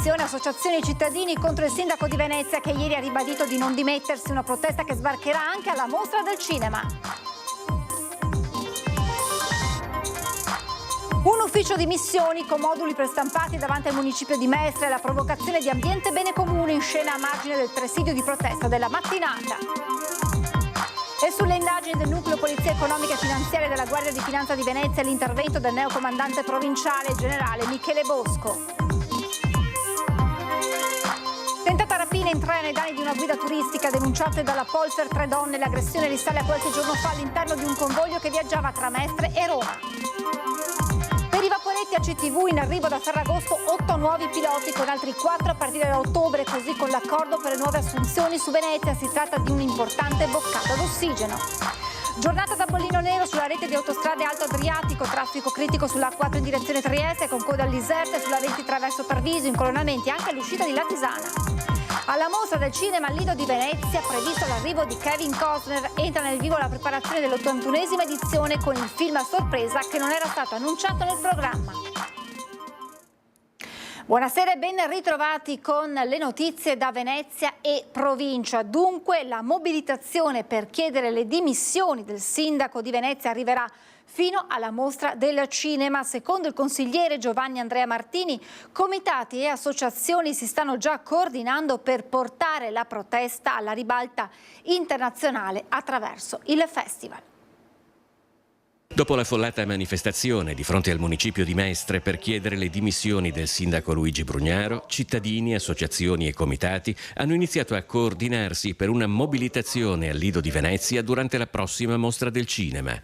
azione associazioni e cittadini contro il sindaco di Venezia che ieri ha ribadito di non dimettersi, una protesta che sbarcherà anche alla Mostra del Cinema. Un ufficio di missioni con moduli prestampati davanti al municipio di Mestre, la provocazione di Ambiente Bene Comune in scena a margine del presidio di protesta della mattinata. E sulle indagini del nucleo Polizia Economica e Finanziaria della Guardia di Finanza di Venezia l'intervento del neocomandante provinciale generale Michele Bosco. Tentata rapina in treno ai danni di una guida turistica, denunciate dalla Polfer 3 donne, l'aggressione risale a qualche giorno fa all'interno di un convoglio che viaggiava tra Mestre e Roma. Per i vaporetti a CTV in arrivo da Ferragosto 8 nuovi piloti con altri 4 a partire da ottobre, così con l'accordo per le nuove assunzioni su Venezia si tratta di un'importante boccata d'ossigeno. Giornata da bollino nero sulla rete di autostrade Alto Adriatico, traffico critico sulla A4 in direzione Trieste con coda all'Iserte, sulla 23 verso Tarvisio, incolonnamenti anche all'uscita di Latisana. Alla Mostra del Cinema al Lido di Venezia, previsto l'arrivo di Kevin Costner, entra nel vivo la preparazione dell'81esima edizione con il film a sorpresa che non era stato annunciato nel programma. Buonasera e ben ritrovati con le notizie da Venezia e provincia. Dunque la mobilitazione per chiedere le dimissioni del sindaco di Venezia arriverà fino alla Mostra del Cinema. Secondo il consigliere Giovanni Andrea Martini, comitati e associazioni si stanno già coordinando per portare la protesta alla ribalta internazionale attraverso il festival. Dopo l'affollata manifestazione di fronte al municipio di Mestre per chiedere le dimissioni del sindaco Luigi Brugnaro, cittadini, associazioni e comitati hanno iniziato a coordinarsi per una mobilitazione al Lido di Venezia durante la prossima Mostra del Cinema.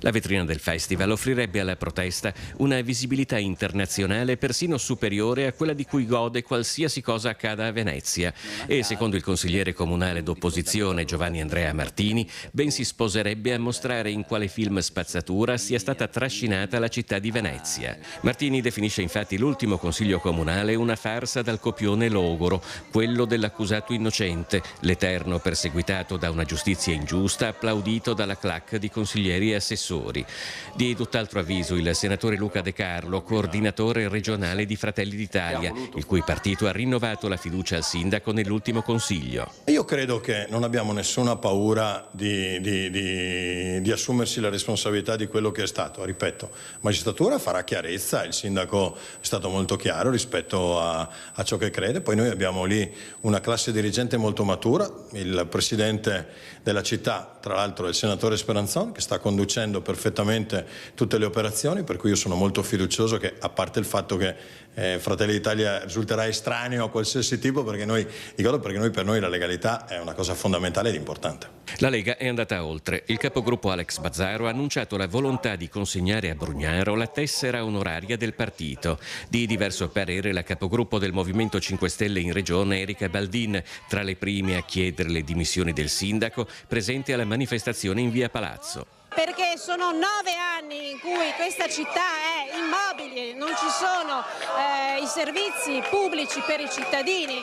La vetrina del festival offrirebbe alla protesta una visibilità internazionale persino superiore a quella di cui gode qualsiasi cosa accada a Venezia e, secondo il consigliere comunale d'opposizione Giovanni Andrea Martini, ben si sposerebbe a mostrare in quale film spazzatura sia stata trascinata la città di Venezia. Martini definisce infatti l'ultimo consiglio comunale una farsa dal copione logoro, quello dell'accusato innocente, l'eterno perseguitato da una giustizia ingiusta, applaudito dalla clac di consiglieri e assessori. Di tutt'altro avviso il senatore Luca De Carlo, coordinatore regionale di Fratelli d'Italia, il cui partito ha rinnovato la fiducia al sindaco nell'ultimo consiglio. Io credo che non abbiamo nessuna paura di assumersi la responsabilità di quello che è stato. Ripeto, la magistratura farà chiarezza, il sindaco è stato molto chiaro rispetto a ciò che crede, poi noi abbiamo lì una classe dirigente molto matura, il presidente della città, tra l'altro il senatore Speranzon, che sta conducendo perfettamente tutte le operazioni, per cui io sono molto fiducioso che, a parte il fatto che Fratelli d'Italia risulterà estraneo a qualsiasi tipo, per noi la legalità è una cosa fondamentale ed importante. La Lega è andata oltre. Il capogruppo Alex Bazzaro ha annunciato la volontà di consegnare a Brugnaro la tessera onoraria del partito. Di diverso parere la capogruppo del Movimento 5 Stelle in regione Erika Baldin, tra le prime a chiedere le dimissioni del sindaco, presente alla manifestazione in via Palazzo. Perché sono 9 anni in cui questa città è immobile, non ci sono i servizi pubblici per i cittadini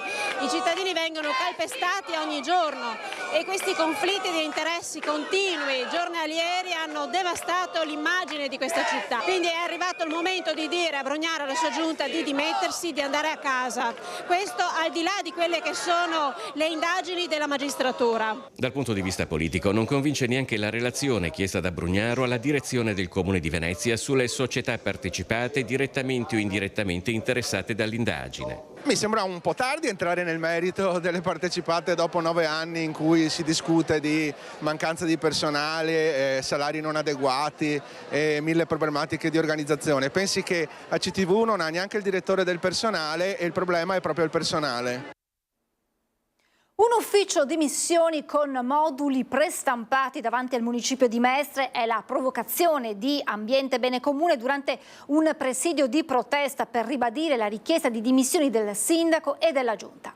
vengono calpestati ogni giorno e questi conflitti di interessi continui, giornalieri, hanno devastato l'immagine di questa città. Quindi è arrivato il momento di dire a Brugnaro e alla sua giunta di dimettersi, di andare a casa. Questo al di là di quelle che sono le indagini della magistratura. Dal punto di vista politico non convince neanche la relazione chiesta da Brugnaro alla direzione del Comune di Venezia sulle società partecipate direttamente o indirettamente interessate dall'indagine. Mi sembra un po' tardi entrare nel merito delle partecipate dopo 9 anni in cui si discute di mancanza di personale, salari non adeguati e 1000 problematiche di organizzazione. Pensi che a CTV non ha neanche il direttore del personale e il problema è proprio il personale. Un ufficio di missioni con moduli prestampati davanti al municipio di Mestre è la provocazione di Ambiente Bene Comune durante un presidio di protesta per ribadire la richiesta di dimissioni del sindaco e della giunta.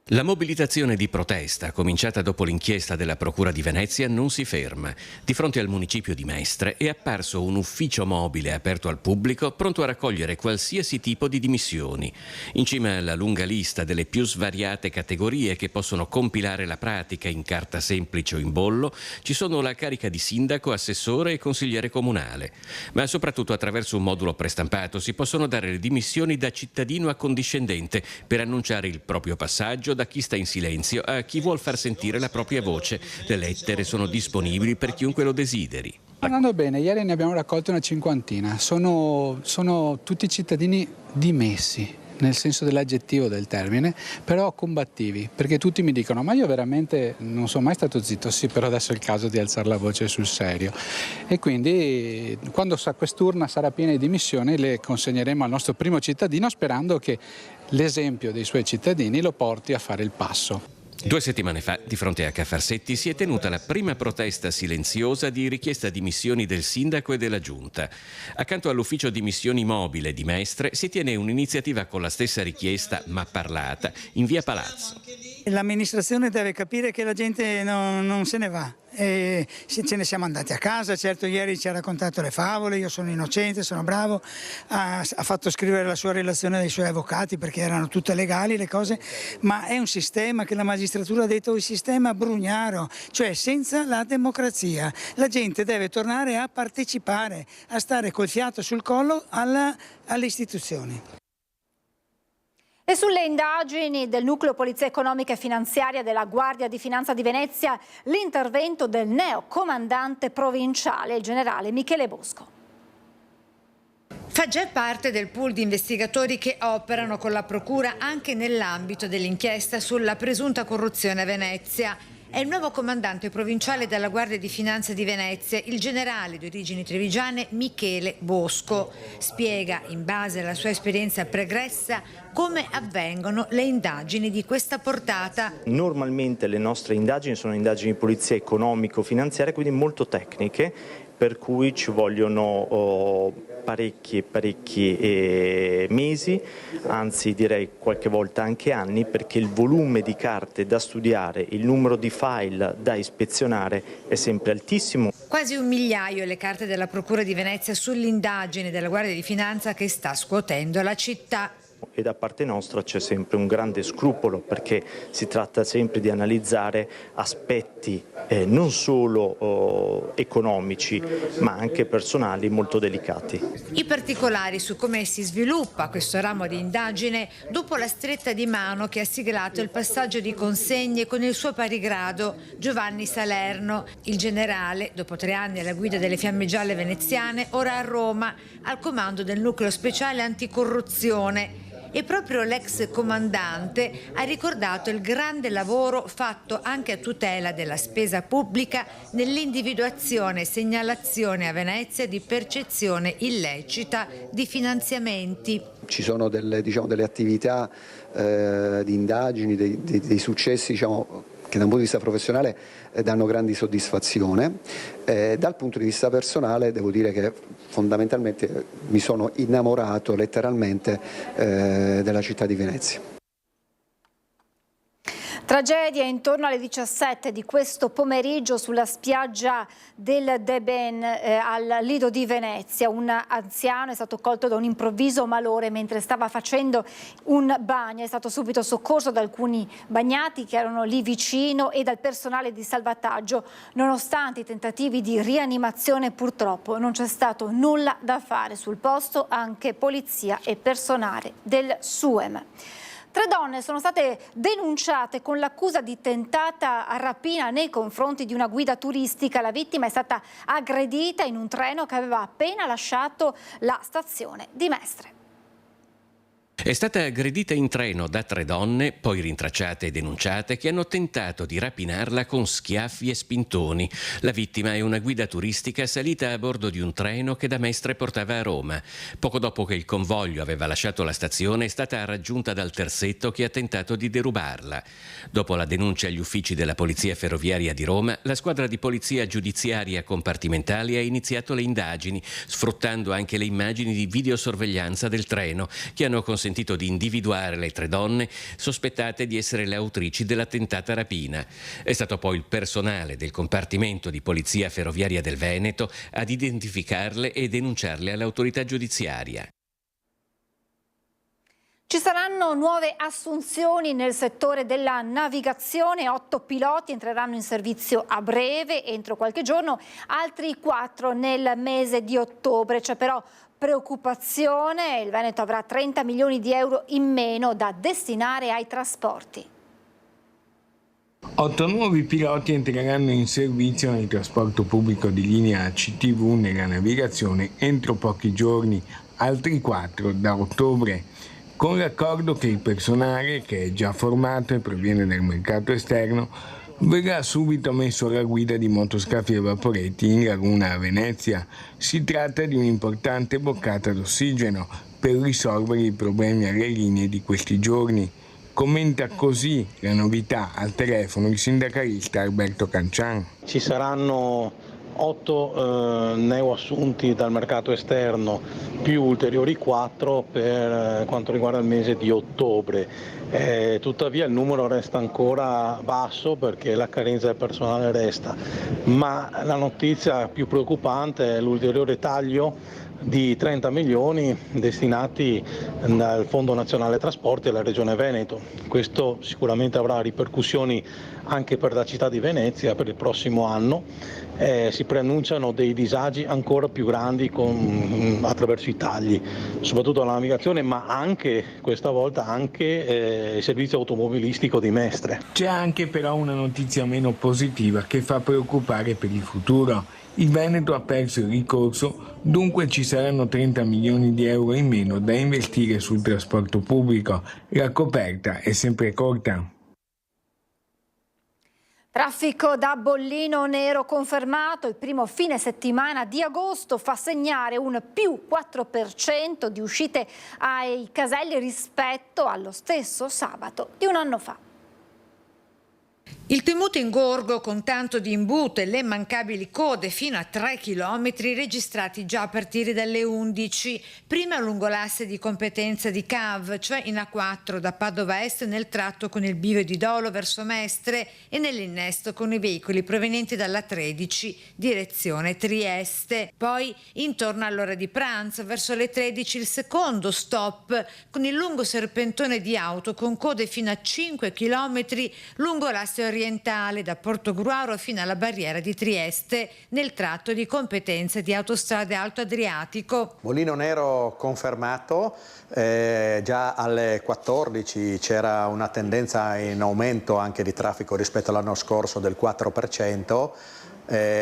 La mobilitazione di protesta, cominciata dopo l'inchiesta della Procura di Venezia, non si ferma. Di fronte al municipio di Mestre è apparso un ufficio mobile aperto al pubblico, pronto a raccogliere qualsiasi tipo di dimissioni. In cima alla lunga lista delle più svariate categorie che possono compilare la pratica in carta semplice o in bollo, ci sono la carica di sindaco, assessore e consigliere comunale. Ma soprattutto attraverso un modulo prestampato si possono dare le dimissioni da cittadino accondiscendente per annunciare il proprio passaggio da chi sta in silenzio a chi vuol far sentire la propria voce. Le lettere sono disponibili per chiunque lo desideri. Andando bene, ieri ne abbiamo raccolto una 50. Sono tutti cittadini dimessi, nel senso dell'aggettivo del termine, però combattivi, perché tutti mi dicono: ma io veramente non sono mai stato zitto. Sì, però adesso è il caso di alzare la voce sul serio. E quindi quando quest'urna sarà piena di dimissioni le consegneremo al nostro primo cittadino, sperando che l'esempio dei suoi cittadini lo porti a fare il passo. 2 settimane fa, di fronte a Ca' Farsetti, si è tenuta la prima protesta silenziosa di richiesta dimissioni del sindaco e della giunta. Accanto all'ufficio dimissioni mobile di Mestre si tiene un'iniziativa con la stessa richiesta, ma parlata, in via Palazzo. L'amministrazione deve capire che la gente non se ne va. E ce ne siamo andati a casa. Certo, ieri ci ha raccontato le favole, io sono innocente, sono bravo, ha fatto scrivere la sua relazione dai suoi avvocati perché erano tutte legali le cose, ma è un sistema che la magistratura ha detto il sistema Brugnaro, cioè senza la democrazia. La gente deve tornare a partecipare, a stare col fiato sul collo alle istituzioni. E sulle indagini del Nucleo Polizia Economica e Finanziaria della Guardia di Finanza di Venezia, l'intervento del neo comandante provinciale, il generale Michele Bosco. Fa già parte del pool di investigatori che operano con la Procura anche nell'ambito dell'inchiesta sulla presunta corruzione a Venezia. È il nuovo comandante provinciale della Guardia di Finanza di Venezia, il generale di origini trevigiane Michele Bosco. Spiega, in base alla sua esperienza pregressa, come avvengono le indagini di questa portata. Normalmente le nostre indagini sono indagini di polizia economico-finanziaria, quindi molto tecniche, per cui ci vogliono parecchi mesi, anzi direi qualche volta anche anni, perché il volume di carte da studiare, il numero di file da ispezionare è sempre altissimo. Quasi 1 migliaio le carte della Procura di Venezia sull'indagine della Guardia di Finanza che sta scuotendo la città. E da parte nostra c'è sempre un grande scrupolo, perché si tratta sempre di analizzare aspetti non solo economici ma anche personali molto delicati. I particolari su come si sviluppa questo ramo di indagine dopo la stretta di mano che ha siglato il passaggio di consegne con il suo parigrado Giovanni Salerno. Il generale, dopo 3 anni alla guida delle Fiamme Gialle veneziane, ora a Roma al comando del nucleo speciale anticorruzione. E proprio l'ex comandante ha ricordato il grande lavoro fatto anche a tutela della spesa pubblica nell'individuazione e segnalazione a Venezia di percezione illecita di finanziamenti. Ci sono delle attività di indagini, dei successi che da un punto di vista professionale danno grandi soddisfazione. Dal punto di vista personale devo dire che fondamentalmente mi sono innamorato letteralmente della città di Venezia. Tragedia intorno alle 17 di questo pomeriggio sulla spiaggia del Deben al Lido di Venezia. Un anziano è stato colto da un improvviso malore mentre stava facendo un bagno. È stato subito soccorso da alcuni bagnati che erano lì vicino e dal personale di salvataggio. Nonostante i tentativi di rianimazione, purtroppo non c'è stato nulla da fare sul posto, anche polizia e personale del SUEM. 3 donne sono state denunciate con l'accusa di tentata rapina nei confronti di una guida turistica. La vittima è stata aggredita in un treno che aveva appena lasciato la stazione di Mestre. È stata aggredita in treno da 3 donne, poi rintracciate e denunciate, che hanno tentato di rapinarla con schiaffi e spintoni. La vittima è una guida turistica salita a bordo di un treno che da Mestre portava a Roma. Poco dopo che il convoglio aveva lasciato la stazione è stata raggiunta dal terzetto che ha tentato di derubarla. Dopo la denuncia agli uffici della Polizia Ferroviaria di Roma, la squadra di polizia giudiziaria compartimentale ha iniziato le indagini, sfruttando anche le immagini di videosorveglianza del treno che hanno consentito consentito di individuare le 3 donne sospettate di essere le autrici della tentata rapina. È stato poi il personale del compartimento di Polizia Ferroviaria del Veneto ad identificarle e denunciarle all'autorità giudiziaria. Ci saranno nuove assunzioni nel settore della navigazione, 8 piloti entreranno in servizio a breve, entro qualche giorno, altri 4 nel mese di ottobre. C'è però preoccupazione, il Veneto avrà 30 milioni di euro in meno da destinare ai trasporti. 8 nuovi piloti entreranno in servizio nel trasporto pubblico di linea CTV nella navigazione entro pochi giorni, altri 4 da ottobre. Con l'accordo che il personale, che è già formato e proviene dal mercato esterno, verrà subito messo alla guida di motoscafi e vaporetti in laguna a Venezia. Si tratta di un'importante boccata d'ossigeno per risolvere i problemi alle linee di questi giorni. Commenta così la novità al telefono il sindacalista Alberto Cancian. Ci saranno 8 neoassunti dal mercato esterno più ulteriori 4 per quanto riguarda il mese di ottobre. Tuttavia il numero resta ancora basso perché la carenza del personale resta, ma la notizia più preoccupante è l'ulteriore taglio di 30 milioni destinati dal Fondo Nazionale Trasporti alla Regione Veneto. Questo sicuramente avrà ripercussioni anche per la città di Venezia per il prossimo anno. Si preannunciano dei disagi ancora più grandi attraverso i tagli, soprattutto la navigazione, ma anche questa volta anche il servizio automobilistico di Mestre. C'è anche però una notizia meno positiva che fa preoccupare per il futuro. Il Veneto ha perso il ricorso, dunque ci saranno 30 milioni di euro in meno da investire sul trasporto pubblico. La coperta è sempre corta. Traffico da bollino nero confermato, il primo fine settimana di agosto fa segnare un più 4% di uscite ai caselli rispetto allo stesso sabato di un anno fa. Il temuto ingorgo con tanto di imbuto e le immancabili code fino a 3 chilometri registrati già a partire dalle 11, prima lungo l'asse di competenza di CAV, cioè in A4 da Padova Est nel tratto con il bivio di Dolo verso Mestre e nell'innesto con i veicoli provenienti dalla 13 direzione Trieste. Poi intorno all'ora di pranzo verso le 13 il secondo stop con il lungo serpentone di auto con code fino a 5 chilometri lungo l'asse orientale da Portogruaro fino alla barriera di Trieste nel tratto di competenza di Autostrade Alto Adriatico. Bollino nero confermato, già alle 14 c'era una tendenza in aumento anche di traffico rispetto all'anno scorso del 4%.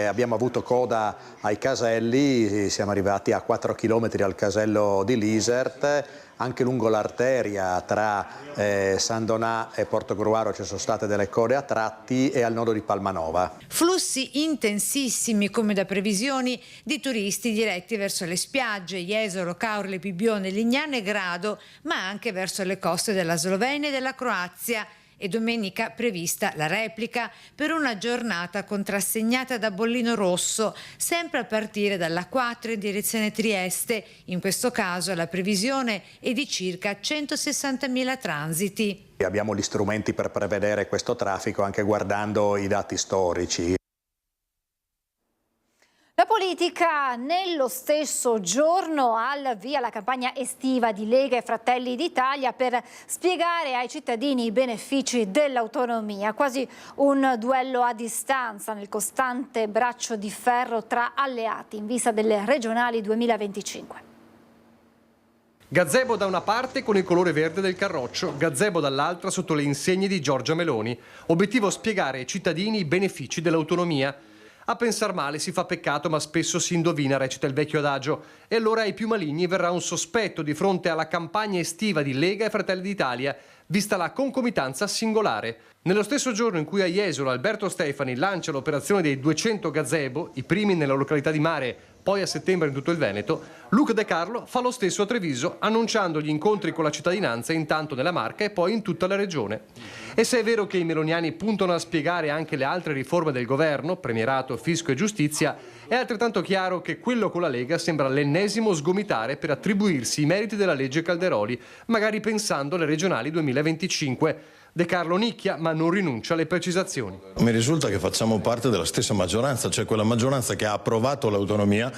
Abbiamo avuto coda ai caselli, siamo arrivati a 4 km al casello di Lisert, anche lungo l'arteria tra San Donà e Portogruaro ci sono state delle code a tratti e al nodo di Palmanova. Flussi intensissimi come da previsioni di turisti diretti verso le spiagge, Jesolo, Caorle, Bibbione, Lignano e Grado, ma anche verso le coste della Slovenia e della Croazia. E domenica prevista la replica per una giornata contrassegnata da bollino rosso, sempre a partire dalla 4 in direzione Trieste. In questo caso la previsione è di circa 160.000 transiti. Abbiamo gli strumenti per prevedere questo traffico anche guardando i dati storici. La politica nello stesso giorno al via la campagna estiva di Lega e Fratelli d'Italia per spiegare ai cittadini i benefici dell'autonomia, quasi un duello a distanza nel costante braccio di ferro tra alleati in vista delle regionali 2025. Gazebo da una parte con il colore verde del Carroccio, gazebo dall'altra sotto le insegne di Giorgia Meloni. Obiettivo spiegare ai cittadini i benefici dell'autonomia. A pensar male si fa peccato, ma spesso si indovina, recita il vecchio adagio. E allora ai più maligni verrà un sospetto di fronte alla campagna estiva di Lega e Fratelli d'Italia, vista la concomitanza singolare. Nello stesso giorno in cui a Jesolo Alberto Stefani lancia l'operazione dei 200 gazebo, i primi nella località di mare poi a settembre in tutto il Veneto, Luca De Carlo fa lo stesso a Treviso, annunciando gli incontri con la cittadinanza intanto nella Marca e poi in tutta la regione. E se è vero che i meloniani puntano a spiegare anche le altre riforme del governo, premierato, fisco e giustizia, è altrettanto chiaro che quello con la Lega sembra l'ennesimo sgomitare per attribuirsi i meriti della legge Calderoli, magari pensando alle regionali 2025. De Carlo nicchia, ma non rinuncia alle precisazioni. Mi risulta che facciamo parte della stessa maggioranza, cioè quella maggioranza che ha approvato l'autonomia.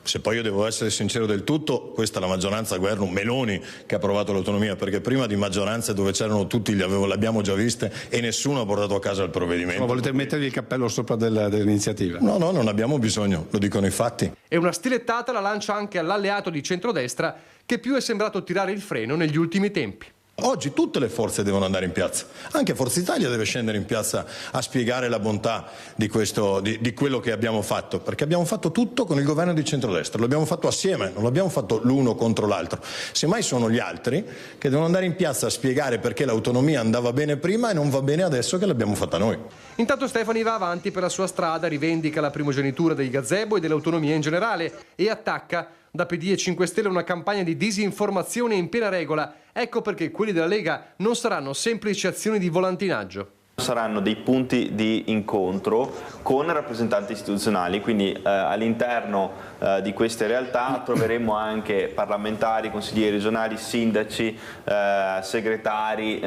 Se poi io devo essere sincero del tutto, questa è la maggioranza governo Meloni che ha approvato l'autonomia, perché prima di maggioranze dove c'erano tutti, le abbiamo già viste e nessuno ha portato a casa il provvedimento. Ma volete mettergli il cappello sopra dell'iniziativa? No, non abbiamo bisogno, lo dicono i fatti. E una stilettata la lancia anche all'alleato di centrodestra che più è sembrato tirare il freno negli ultimi tempi. Oggi tutte le forze devono andare in piazza, anche Forza Italia deve scendere in piazza a spiegare la bontà di quello che abbiamo fatto, perché abbiamo fatto tutto con il governo di centrodestra, lo abbiamo fatto assieme, non l'abbiamo fatto l'uno contro l'altro. Semmai sono gli altri che devono andare in piazza a spiegare perché l'autonomia andava bene prima e non va bene adesso che l'abbiamo fatta noi. Intanto Stefani va avanti per la sua strada, rivendica la primogenitura dei gazebo e dell'autonomia in generale e attacca da PD e 5 Stelle una campagna di disinformazione in piena regola. Ecco perché quelli della Lega non saranno semplici azioni di volantinaggio. Saranno dei punti di incontro con rappresentanti istituzionali, quindi all'interno di queste realtà troveremo anche parlamentari, consiglieri regionali, sindaci, segretari,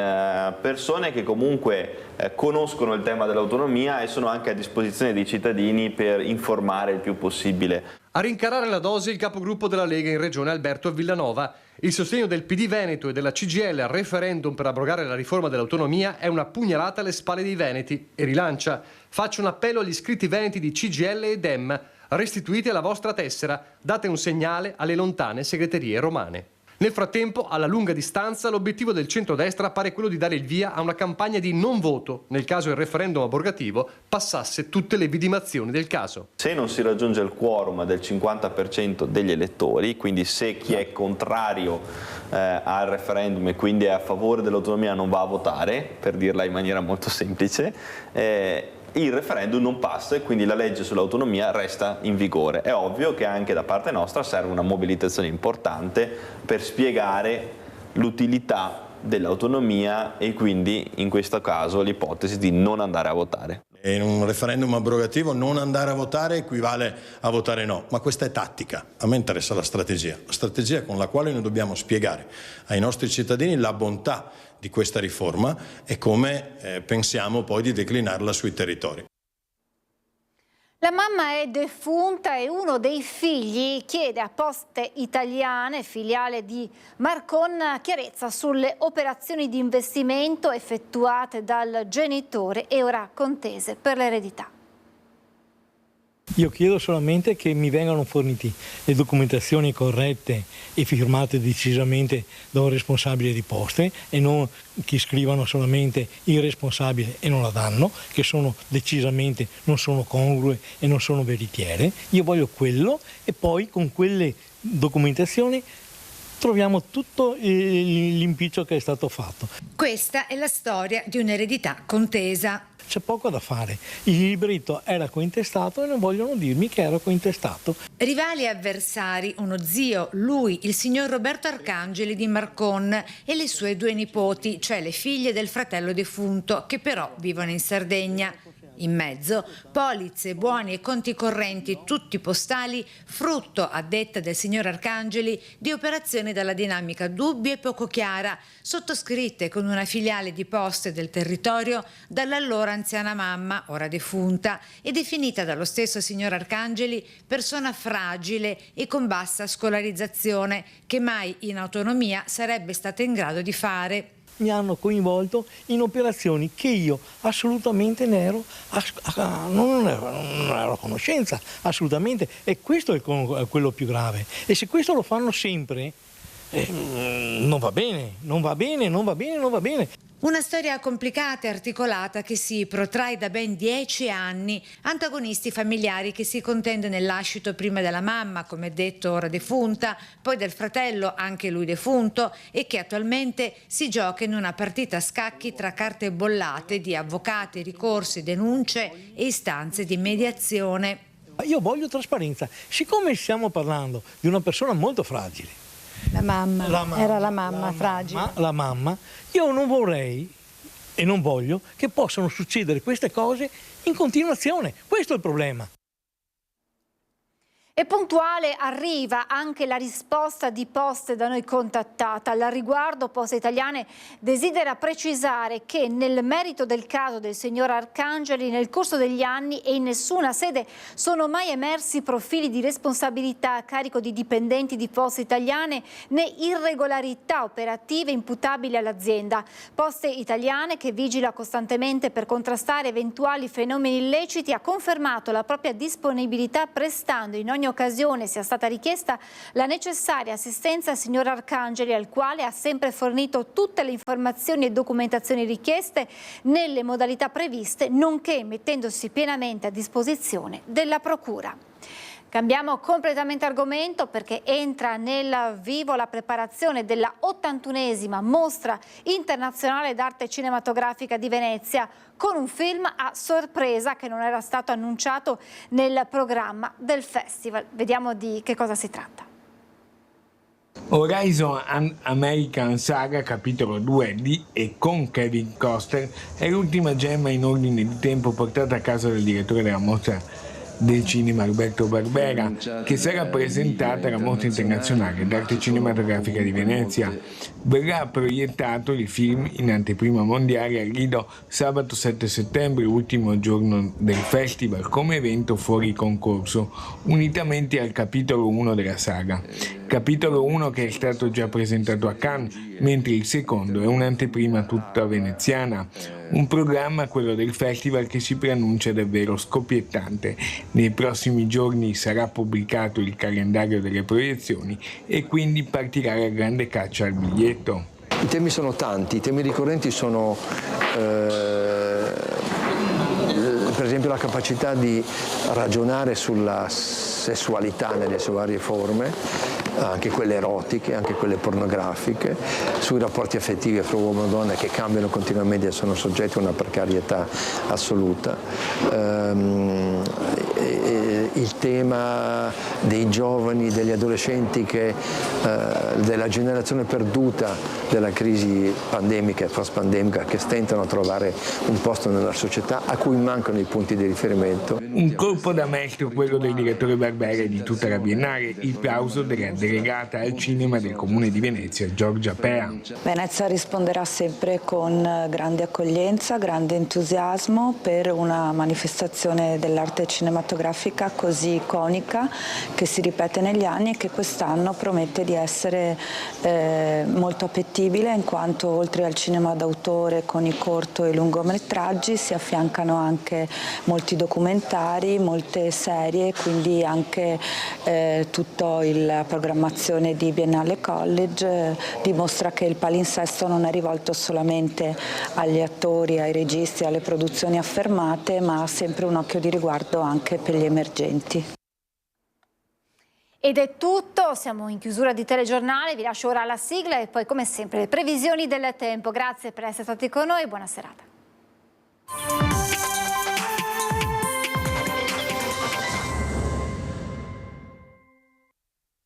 persone che comunque conoscono il tema dell'autonomia e sono anche a disposizione dei cittadini per informare il più possibile. A rincarare la dose il capogruppo della Lega in regione Alberto Villanova. Il sostegno del PD Veneto e della CGIL al referendum per abrogare la riforma dell'autonomia è una pugnalata alle spalle dei veneti e rilancia. Faccio un appello agli iscritti veneti di CGIL e Dem. Restituite la vostra tessera, date un segnale alle lontane segreterie romane. Nel frattempo, alla lunga distanza, l'obiettivo del centrodestra pare quello di dare il via a una campagna di non voto nel caso il referendum abrogativo passasse tutte le vidimazioni del caso. Se non si raggiunge il quorum del 50% degli elettori, quindi se chi è contrario al referendum e quindi è a favore dell'autonomia non va a votare, per dirla in maniera molto semplice, il referendum non passa e quindi la legge sull'autonomia resta in vigore. È ovvio che anche da parte nostra serve una mobilitazione importante per spiegare l'utilità dell'autonomia e quindi in questo caso l'ipotesi di non andare a votare. In un referendum abrogativo non andare a votare equivale a votare no, ma questa è tattica. A me interessa la strategia con la quale noi dobbiamo spiegare ai nostri cittadini la bontà di questa riforma e come pensiamo poi di declinarla sui territori. La mamma è defunta e uno dei figli chiede a Poste Italiane, filiale di Marcon, chiarezza sulle operazioni di investimento effettuate dal genitore e ora contese per l'eredità. Io chiedo solamente che mi vengano forniti le documentazioni corrette e firmate decisamente da un responsabile di Poste e non che scrivano solamente il responsabile e non la danno, che sono decisamente non sono congrue e non sono veritiere. Io voglio quello e poi con quelle documentazioni troviamo tutto l'impiccio che è stato fatto. Questa è la storia di un'eredità contesa. C'è poco da fare. Il libretto era cointestato e non vogliono dirmi che era cointestato. Rivali e avversari, uno zio, lui, il signor Roberto Arcangeli di Marcon e le sue due nipoti, cioè le figlie del fratello defunto, che però vivono in Sardegna. In mezzo, polizze, buoni e conti correnti, tutti postali, frutto, a detta del signor Arcangeli, di operazioni dalla dinamica dubbia e poco chiara, sottoscritte con una filiale di Poste del territorio dall'allora anziana mamma, ora defunta, e definita dallo stesso signor Arcangeli persona fragile e con bassa scolarizzazione, che mai in autonomia sarebbe stata in grado di fare. Mi hanno coinvolto in operazioni che io assolutamente non ero a conoscenza, assolutamente, e questo è quello più grave. E se questo lo fanno sempre, non va bene. Una storia complicata e articolata che si protrae da ben 10 anni, antagonisti familiari che si contendono nel lascito prima della mamma, come detto ora defunta, poi del fratello, anche lui defunto, e che attualmente si gioca in una partita a scacchi tra carte bollate di avvocati, ricorsi, denunce e istanze di mediazione. Io voglio trasparenza. Siccome stiamo parlando di una persona molto fragile, la mamma, era la mamma fragile. La mamma, io non vorrei e non voglio che possano succedere queste cose in continuazione. Questo è il problema. E puntuale arriva anche la risposta di Poste da noi contattata. Al riguardo Poste Italiane desidera precisare che nel merito del caso del signor Arcangeli nel corso degli anni e in nessuna sede sono mai emersi profili di responsabilità a carico di dipendenti di Poste Italiane né irregolarità operative imputabili all'azienda. Poste Italiane, che vigila costantemente per contrastare eventuali fenomeni illeciti, ha confermato la propria disponibilità prestando in ogni occasione sia stata richiesta la necessaria assistenza al signor Arcangeli, al quale ha sempre fornito tutte le informazioni e documentazioni richieste nelle modalità previste, nonché mettendosi pienamente a disposizione della Procura. Cambiamo completamente argomento perché entra nel vivo la preparazione della 81esima Mostra Internazionale d'Arte Cinematografica di Venezia, con un film a sorpresa che non era stato annunciato nel programma del festival. Vediamo di che cosa si tratta. Horizon American Saga capitolo 2 di e con Kevin Costner è l'ultima gemma in ordine di tempo portata a casa dal direttore della mostra del cinema Alberto Barbera, che sarà presentata alla Mostra Internazionale d'Arte Cinematografica di Venezia. Verrà proiettato il film in anteprima mondiale al Lido sabato 7 settembre, ultimo giorno del festival, come evento fuori concorso, unitamente al capitolo 1 della saga. Capitolo 1 che è stato già presentato a Cannes, mentre il secondo è un'anteprima tutta veneziana. Un programma, quello del festival, che si preannuncia davvero scoppiettante. Nei prossimi giorni sarà pubblicato il calendario delle proiezioni e quindi partirà la grande caccia al biglietto. I temi sono tanti, i temi ricorrenti sono per esempio la capacità di ragionare sulla sessualità nelle sue varie forme, anche quelle erotiche, anche quelle pornografiche, sui rapporti affettivi fra uomo e donna che cambiano continuamente e sono soggetti a una precarietà assoluta. Il tema dei giovani, degli adolescenti, della generazione perduta della crisi pandemica e post-pandemica, che stentano a trovare un posto nella società, a cui mancano i punti di riferimento. Un colpo da maestro quello del direttore Barbera e di tutta la Biennale, il plauso della delegata al cinema del Comune di Venezia, Giorgia Pea. Venezia risponderà sempre con grande accoglienza, grande entusiasmo per una manifestazione dell'arte cinematografica così iconica, che si ripete negli anni e che quest'anno promette di essere molto appetibile, in quanto oltre al cinema d'autore con i corto e lungometraggi si affiancano anche molti documentari, molte serie, quindi anche tutta la programmazione di Biennale College dimostra che il palinsesto non è rivolto solamente agli attori, ai registi, alle produzioni affermate, ma ha sempre un occhio di riguardo anche per gli emergenti. Ed è tutto, siamo in chiusura di telegiornale, vi lascio ora la sigla e poi come sempre le previsioni del tempo. Grazie per essere stati con noi, buona serata.